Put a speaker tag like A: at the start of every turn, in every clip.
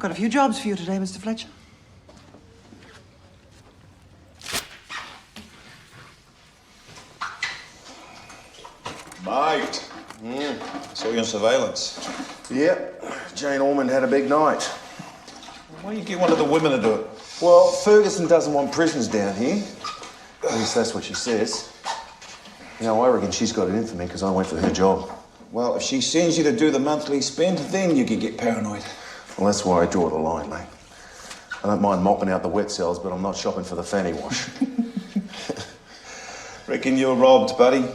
A: got a few jobs for you today, Mr. Fletcher.
B: Mate. Saw you on surveillance.
C: Yep. Jane Ormond had a big night.
B: Why don't you get one of the women to do it?
C: Well, Ferguson doesn't want prisoners down here. At least that's what she says. You know, I reckon she's got it in for me because I went for her job.
B: Well, if she sends you to do the monthly spend, then you can get paranoid.
C: Well, that's why I draw the line, mate. I don't mind mopping out the wet cells, but I'm not shopping for the fanny wash.
B: Reckon you were robbed, buddy.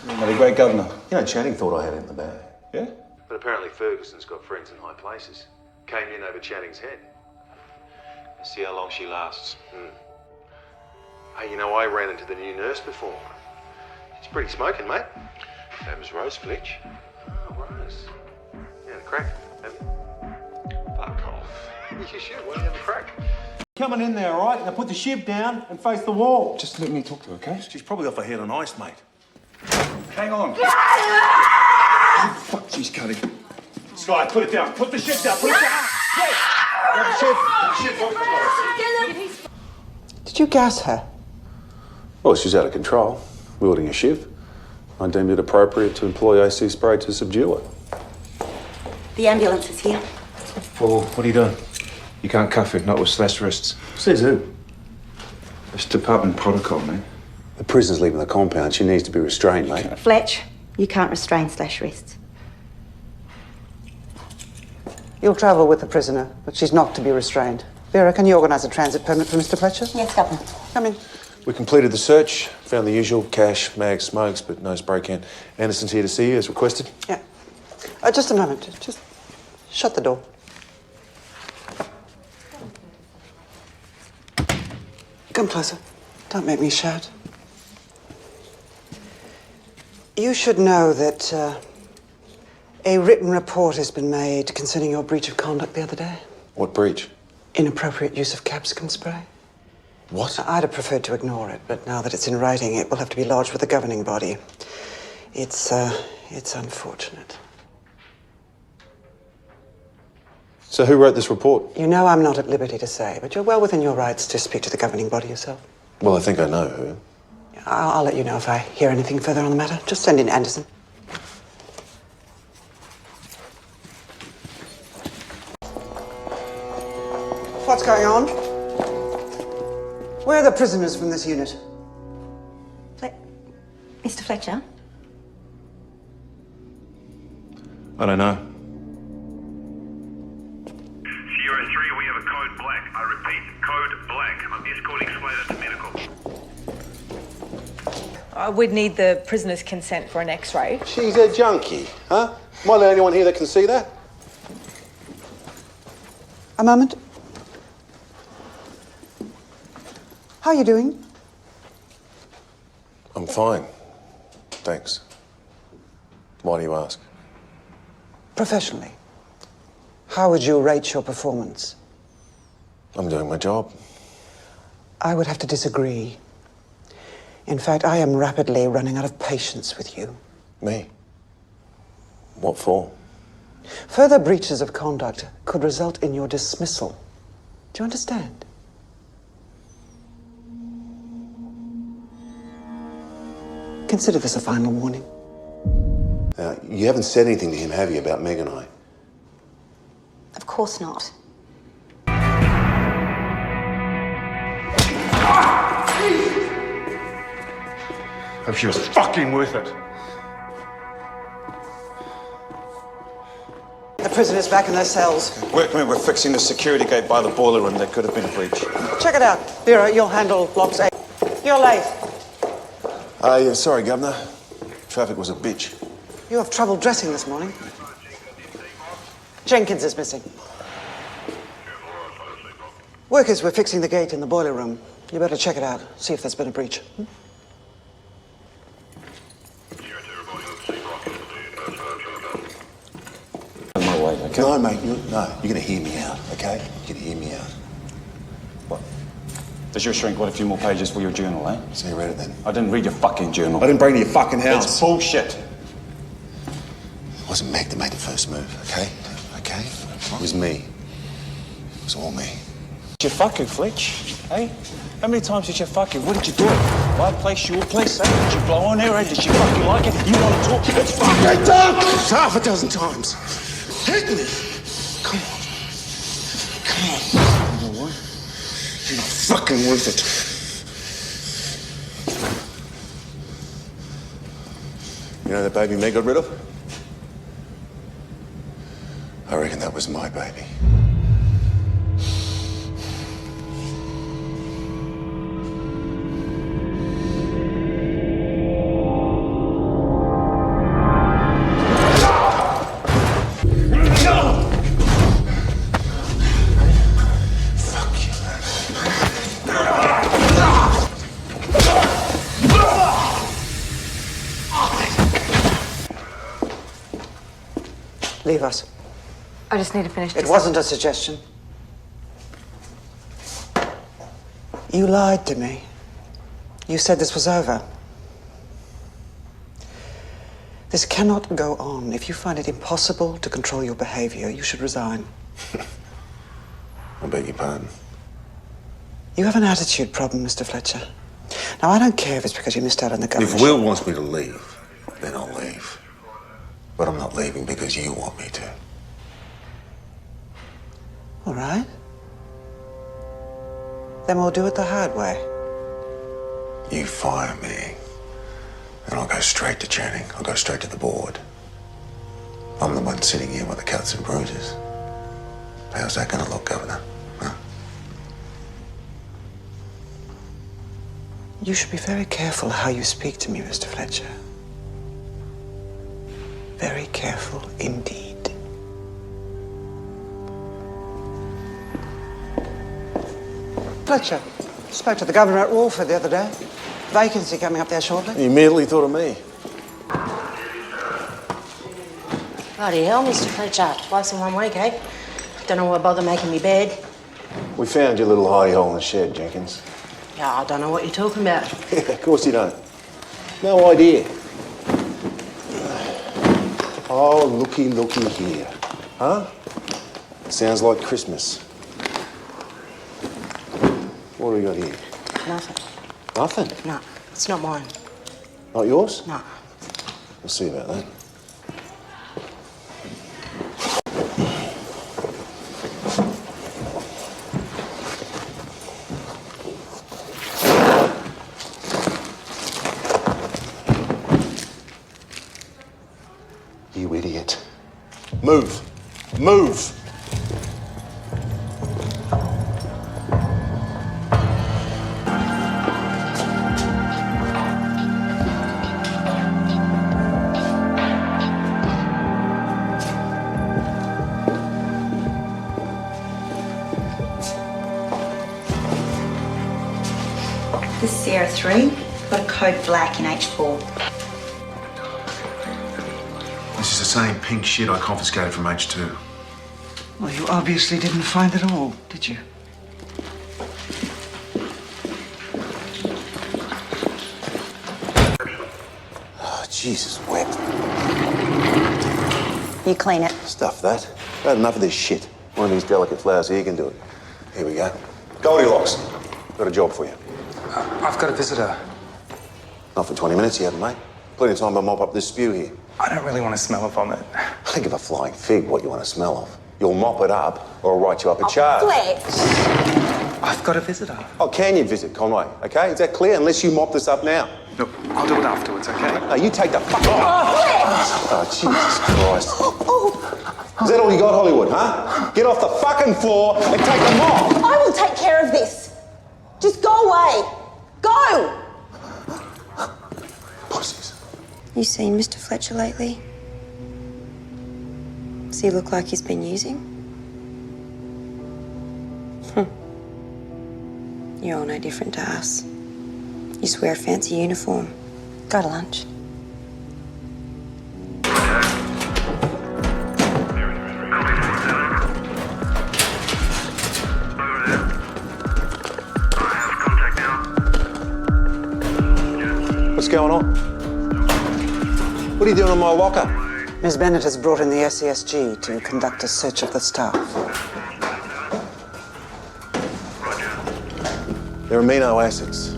B: You're not a great governor.
C: You know, Channing thought I had it in the bag.
B: Yeah?
C: But apparently Ferguson's got friends in high places. Came in over Channing's head. Let's see how long she lasts. Hey, you know, I ran into the new nurse before. She's pretty smoking, mate. Name's Rose Fletch. Oh, Rose. Yeah, the crack. Fuck off. You should. Why don't you have a crack?
D: Coming in there, all right? Now put the shiv down and face the wall.
B: Just let me talk to her, okay?
C: She's probably off her head on ice, mate.
B: Hang on. Oh, fuck, she's cutting.
D: Sky, put it down. Put the shiv down. Put it down.
A: Did you gas her?
C: Well, she's out of control, wielding a shiv. I deemed it appropriate to employ AC spray to subdue her.
E: The ambulance is here.
B: Paul, what are you doing? You can't cuff her, not with slashed wrists.
C: Says who?
B: It's department protocol, man.
C: The prisoner's leaving the compound. She needs to be restrained, mate.
E: Fletch, you can't restrain slash wrists.
A: You'll travel with the prisoner, but she's not to be restrained. Vera, can you organise a transit permit for Mr. Fletcher?
E: Yes, Governor.
A: Come in.
C: We completed the search, found the usual cash, mag, smokes, but no spray can. Anderson's here to see you as requested.
A: Yeah. Just a moment. Just shut the door. Come closer. Don't make me shout. You should know that a written report has been made concerning your breach of conduct the other day.
C: What breach?
A: Inappropriate use of capsicum spray.
C: What?
A: I'd have preferred to ignore it, but now that it's in writing, it will have to be lodged with the governing body. It's unfortunate.
C: So who wrote this report?
A: You know I'm not at liberty to say, but you're well within your rights to speak to the governing body yourself.
C: Well, I think I know who.
A: I'll let you know if I hear anything further on the matter. Just send in Anderson. What's going on? Where are the prisoners from this unit?
E: Mr. Fletcher?
C: I don't know.
F: Sierra 3, we have a code black. I repeat, code black. I'm escorting Slater to medical.
G: We'd need the prisoner's consent for an X-ray.
C: She's a junkie, huh? Am I the only one here that can see that?
A: A moment. How are you doing?
C: I'm fine. Thanks. Why do you ask?
A: Professionally, how would you rate your performance?
C: I'm doing my job.
A: I would have to disagree. In fact, I am rapidly running out of patience with you.
C: Me? What for?
A: Further breaches of conduct could result in your dismissal. Do you understand? Consider this a final warning.
C: Now, you haven't said anything to him, have you, about Meg and I?
E: Of course not.
B: Hope she was fucking worth it.
A: The prisoners back in their cells.
B: Workmen were fixing the security gate by the boiler room. There could have been a breach.
A: Check it out. Vera, you'll handle blocks 8. You're late.
C: Yeah, sorry, Governor. Traffic was a bitch.
A: You have trouble dressing this morning. Jenkins is missing. Workers were fixing the gate in the boiler room. You better check it out, see if there's been a breach.
B: My way, okay?
C: No, mate, you're going to hear me out, okay? You're going to hear me out.
B: What? Does your shrink want a few more pages for your journal, eh?
C: So you read it then?
B: I didn't read your fucking journal.
C: I didn't bring it to your fucking house.
B: It's bullshit.
C: It wasn't Meg that made the first move, okay? Okay? It was me. was all me.
B: Did you fuck her, Fletch? Hey? How many times did you fuck her? What did you do? My place, your place, eh? Did you blow on her? Did she fucking like it? You want to talk? Let's fucking talk!
C: Half a dozen times. Hit me! Come on. Come on. You know what? You're not fucking worth it. You know that baby Meg got rid of? I reckon that was my baby.
A: Leave us.
G: I just need to finish this.
A: It wasn't a suggestion. You lied to me. You said this was over. This cannot go on. If you find it impossible to control your behavior, you should resign.
C: I beg your pardon.
A: You have an attitude problem, Mr. Fletcher. Now, I don't care if it's because you missed out on the government.
C: If Will wants me to leave, then I'll leave. But I'm not leaving because you want me to.
A: All right. Then we'll do it the hard way.
C: You fire me, and I'll go straight to Channing. I'll go straight to the board. I'm the one sitting here with the cuts and bruises. How's that going to look, Governor? Huh?
A: You should be very careful how you speak to me, Mr. Fletcher. Very careful indeed. Fletcher, spoke to the governor at Walford the other day. Vacancy coming up there shortly.
C: He immediately thought of me.
H: Bloody hell, Mr. Fletcher. Twice in 1 week, eh? Don't know why bother making me bed.
C: We found your little hidey hole in the shed, Jenkins.
H: Yeah, I don't know what you're talking about.
C: Yeah, of course you don't. No idea. Oh, looky here. Huh? Sounds like Christmas. What do we got here?
H: Nothing.
C: Nothing?
H: No, it's not mine.
C: Not yours?
H: No.
C: We'll see about that. You idiot. Move. Move!
E: This is Sierra 3. Got a code black in H4.
C: This is the same pink shit I confiscated from H2.
A: Well, you obviously didn't find it all, did you?
C: Oh, Jesus wept.
E: You clean it.
C: Stuff that. I've had enough of this shit. One of these delicate flowers here can do it. Here we go. Goldilocks, got a job for you.
I: I've got a visitor.
C: Not for 20 minutes yet, mate. Plenty of time to mop up this spew here.
I: I don't really want to smell a vomit.
C: I don't give a flying fig what you want to smell of. You'll mop it up or I'll write you up a charge.
E: Fletch!
I: I've got a visitor.
C: Oh, can you visit, Conway? Okay, is that clear? Unless you mop this up now.
I: Look, I'll do it afterwards, okay?
C: No, you take the fuck off. Oh, Jesus Christ. Is that all you got, Hollywood, huh? Get off the fucking floor and take a mop.
E: I will take care of this. Just go away. Go!
C: Pussies.
E: You seen Mr. Fletcher lately? Does he look like he's been using? You're all no different to us. You just wear a fancy uniform. Go to lunch.
C: What's going on? What are you doing in my locker?
A: Ms. Bennett has brought in the SESG to conduct a search of the staff.
C: They're amino acids.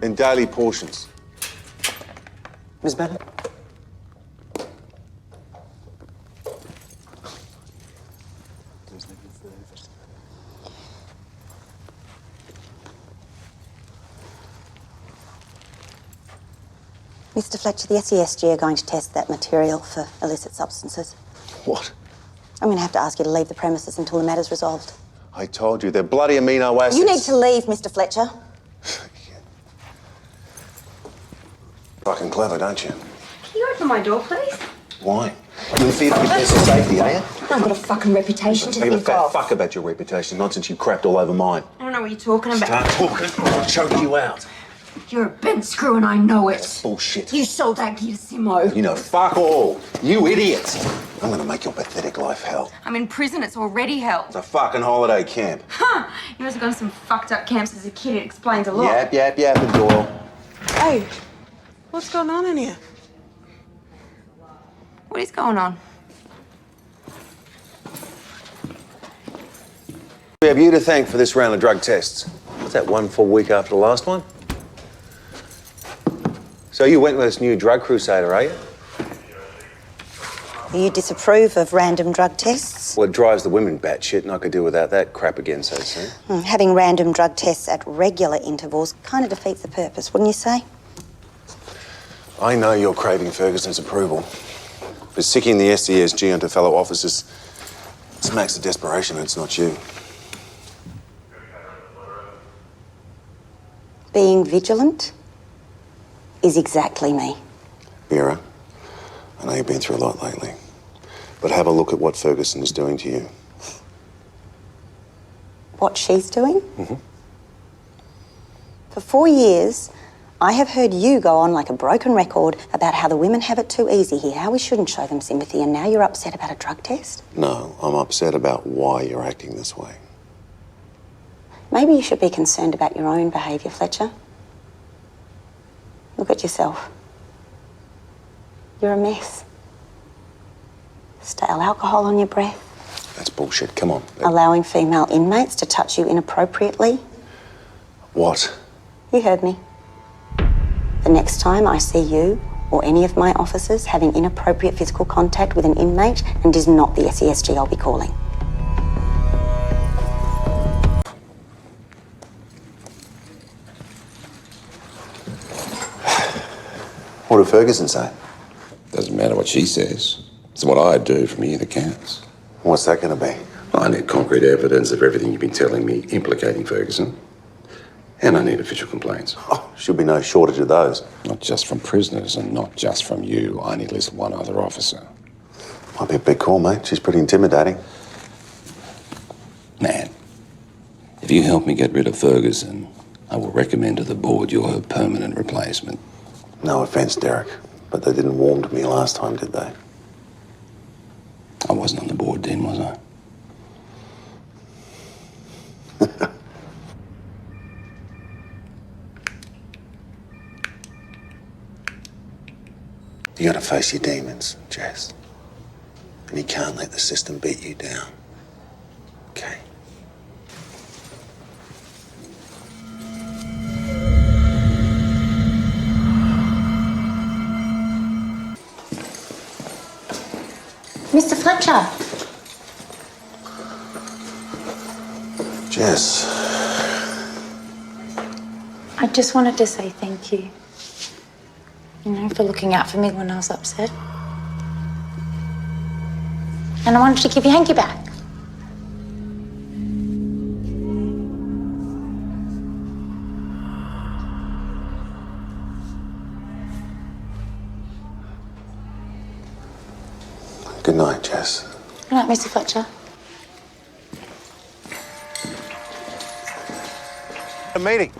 C: In daily portions.
A: Miss Bennet?
E: Mr. Fletcher, the SESG are going to test that material for illicit substances.
C: What?
E: I'm going to have to ask you to leave the premises until the matter's resolved.
C: I told you, they're bloody amino acids.
E: You need to leave, Mr. Fletcher.
C: Fucking clever, don't you?
G: Can you open my door, please?
C: Why? You in fear for your personal safety, are you?
G: I've got a fucking reputation to
C: Give a
G: think
C: fat
G: of.
C: fuck about your reputation, not since you crapped all over mine.
G: I don't know what you're talking about.
C: Start talking, I'll choke you out.
G: You're a bent screw and I know it.
C: Bullshit.
G: You sold that gear to Simo.
C: You know fuck all. You idiot. I'm gonna make your pathetic life hell.
G: I'm in prison. It's already hell.
C: It's a fucking holiday camp.
G: Huh. You must have gone to some fucked up camps as a kid. It explains a lot.
C: Yap, and Doyle.
A: Hey, what's going on in here?
G: What is going on?
C: We have you to thank for this round of drug tests. What's that, 1 full week after the last one? So you Wentworth's new drug crusader, are you?
E: You disapprove of random drug tests?
C: Well, it drives the women batshit, and I could do without that crap again so soon.
E: Having random drug tests at regular intervals kind of defeats the purpose, wouldn't you say?
C: I know you're craving Ferguson's approval, but sicking the SESG onto fellow officers smacks of desperation, and it's not you.
E: Being vigilant is exactly me.
C: Vera, I know you've been through a lot lately, but have a look at what Ferguson is doing to you.
E: What she's doing?
C: Mm-hmm.
E: For 4 years, I have heard you go on like a broken record about how the women have it too easy here, how we shouldn't show them sympathy, and now you're upset about a drug test?
C: No, I'm upset about why you're acting this way.
E: Maybe you should be concerned about your own behaviour, Fletcher. Look at yourself. You're a mess. Stale alcohol on your breath.
C: That's bullshit. Come on.
E: Allowing female inmates to touch you inappropriately.
C: What?
E: You heard me. The next time I see you or any of my officers having inappropriate physical contact with an inmate, and it is not the SESG I'll be calling.
C: What did Ferguson say?
J: Doesn't matter what she says. It's what I do from here that counts.
C: What's that going to be?
J: I need concrete evidence of everything you've been telling me implicating Ferguson. And I need official complaints.
C: Oh, should be no shortage of those.
J: Not just from prisoners and not just from you. I need at least one other officer.
C: Might be a big call, mate. She's pretty intimidating.
J: Man, if you help me get rid of Ferguson, I will recommend to the board you're her permanent replacement.
C: No offence, Derek, but they didn't warm to me last time, did they?
J: I wasn't on the board then, was I?
C: You gotta face your demons, Jess. And you can't let the system beat you down. Okay?
H: Mr. Fletcher.
C: Jess.
E: I just wanted to say thank you. You know, for looking out for me when I was upset. And I wanted to give you hanky back.
C: Good night, Jess.
E: Good night, Mr. Fletcher.
C: A meeting.